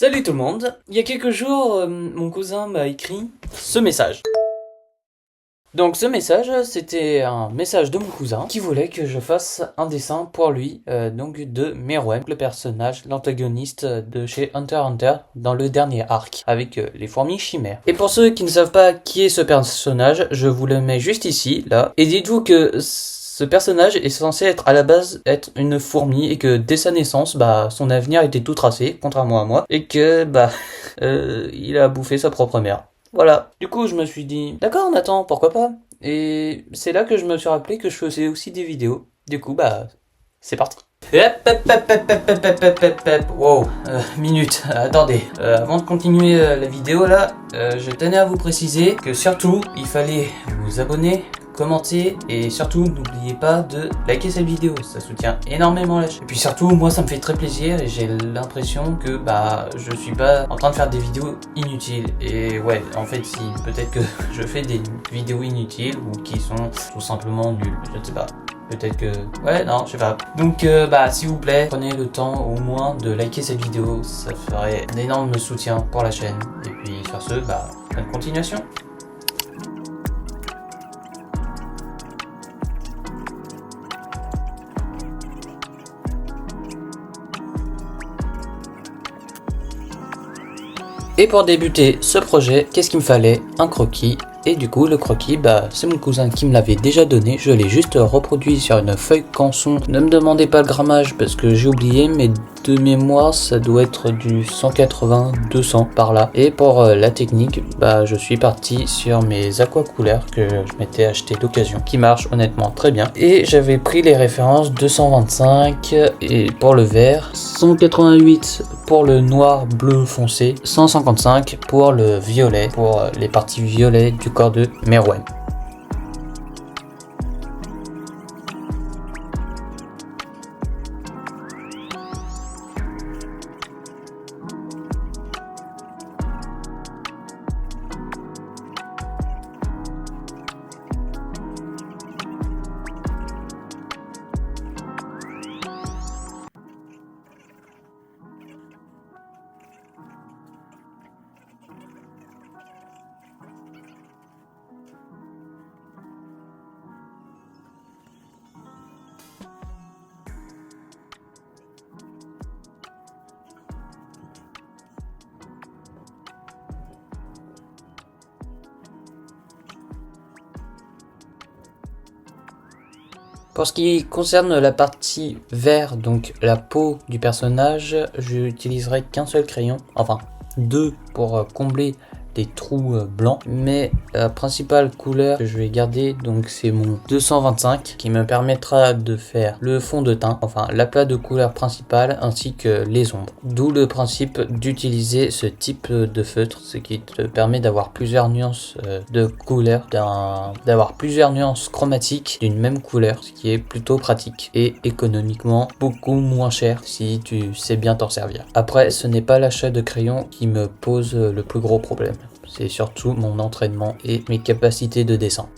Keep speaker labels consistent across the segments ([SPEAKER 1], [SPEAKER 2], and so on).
[SPEAKER 1] Salut tout le monde. Il y a quelques jours, mon cousin m'a écrit ce message. Donc ce message, c'était un message de mon cousin qui voulait que je fasse un dessin pour lui, donc de Meruem, le personnage, l'antagoniste de chez Hunter x Hunter dans le dernier arc, avec les fourmis chimères. Et pour ceux qui ne savent pas qui est ce personnage, je vous le mets juste ici, là, et dites-vous que ce personnage est censé être à la base être une fourmi et que dès sa naissance, son avenir était tout tracé, contrairement à moi, et que il a bouffé sa propre mère. Voilà. Du coup, je me suis dit, d'accord, Nathan, pourquoi pas? Et c'est là que je me suis rappelé que je faisais aussi des vidéos. Du coup, c'est parti. Wow, minute, attendez. Avant de continuer la vidéo là, je tenais à vous préciser que surtout, il fallait vous abonner, commenter et surtout n'oubliez pas de liker cette vidéo, ça soutient énormément la chaîne. Et puis surtout, moi ça me fait très plaisir et j'ai l'impression que je suis pas en train de faire des vidéos inutiles. Et ouais, en fait si peut-être que je fais des vidéos inutiles ou qui sont tout simplement nulles, je ne sais pas. Peut-être que... Ouais, non, je sais pas. Donc, s'il vous plaît, prenez le temps au moins de liker cette vidéo. Ça ferait un énorme soutien pour la chaîne. Et puis, sur ce, bonne continuation. Et pour débuter ce projet, qu'est-ce qu'il me fallait? Un croquis. Et du coup, le croquis, c'est mon cousin qui me l'avait déjà donné. Je l'ai juste reproduit sur une feuille canson. Ne me demandez pas le grammage parce que j'ai oublié, mais de mémoire, ça doit être du 180-200 par là. Et pour la technique, je suis parti sur mes aquacouleurs que je m'étais acheté d'occasion, qui marchent honnêtement très bien. Et j'avais pris les références 225 et pour le vert, 188 pour le noir bleu foncé, 155 pour le violet, pour les parties violettes du corps de Meruem. Pour ce qui concerne la partie vert, donc la peau du personnage, j'utiliserai qu'un seul crayon, enfin deux pour combler des trous blancs, mais la principale couleur que je vais garder, donc c'est mon 225 qui me permettra de faire le fond de teint, enfin l'aplat de couleur principale ainsi que les ombres. D'où le principe d'utiliser ce type de feutre, ce qui te permet d'avoir plusieurs nuances de couleurs, d'avoir plusieurs nuances chromatiques d'une même couleur, ce qui est plutôt pratique et économiquement beaucoup moins cher si tu sais bien t'en servir. Après, ce n'est pas l'achat de crayons qui me pose le plus gros problème. C'est surtout mon entraînement et mes capacités de dessin.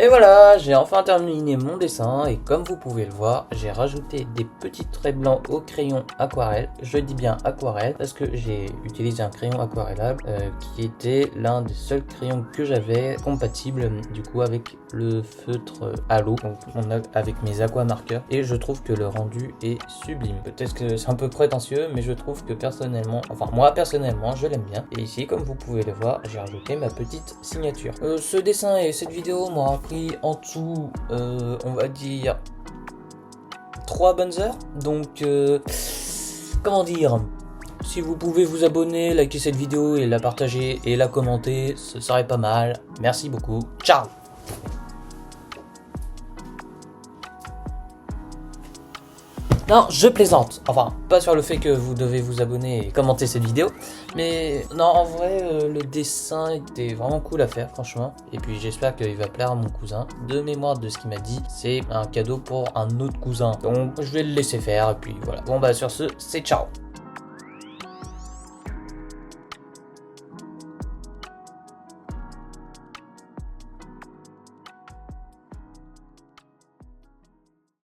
[SPEAKER 1] Et voilà, j'ai enfin terminé mon dessin et comme vous pouvez le voir, j'ai rajouté des petits traits blancs au crayon aquarelle. Je dis bien aquarelle parce que j'ai utilisé un crayon aquarellable qui était l'un des seuls crayons que j'avais compatible du coup avec le feutre à l'eau, donc avec mes aquamarqueurs, et je trouve que le rendu est sublime. Peut-être que c'est un peu prétentieux, mais je trouve que personnellement, enfin moi personnellement, je l'aime bien. Et ici, comme vous pouvez le voir, j'ai rajouté ma petite signature. Ce dessin et cette vidéo m'ont pris en tout, on va dire 3 bonnes heures. Donc, comment dire, si vous pouvez vous abonner, liker cette vidéo et la partager et la commenter, ce serait pas mal. Merci beaucoup. Ciao! Non, je plaisante. Enfin, pas sur le fait que vous devez vous abonner et commenter cette vidéo. Mais non, en vrai, le dessin était vraiment cool à faire, franchement. Et puis j'espère qu'il va plaire à mon cousin. De mémoire de ce qu'il m'a dit, c'est un cadeau pour un autre cousin. Donc je vais le laisser faire et puis voilà. Bon bah sur ce, c'est ciao.